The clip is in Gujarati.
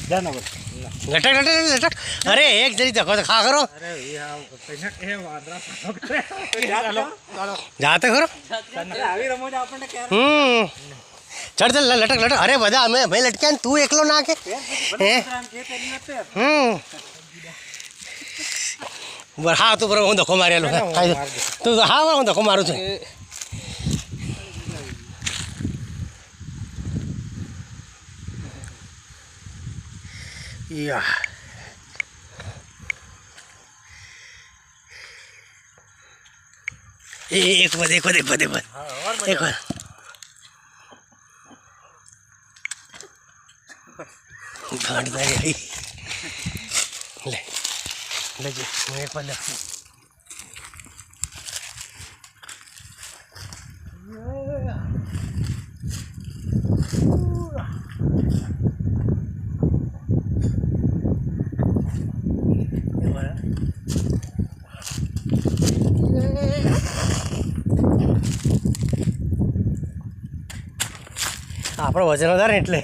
લટક લટક લટક. અરે એક જરી ધક્કો તો ખા ખરો. જાતે ખરો. ચડ ચલ લટક લટક. અરે બધા અમે લટક્યા ને તું એકલો નાખે હે. હા તું બરાબર હું ધક્કો મારેલો તું હા હું ધક્કો મારું છું. યા એક વાર એક વાર એક વાર એક વાર એક વાર ગાંઠ તારી લે લેજે હું એક વાર લખું. આપણો વજન વધારે એટલે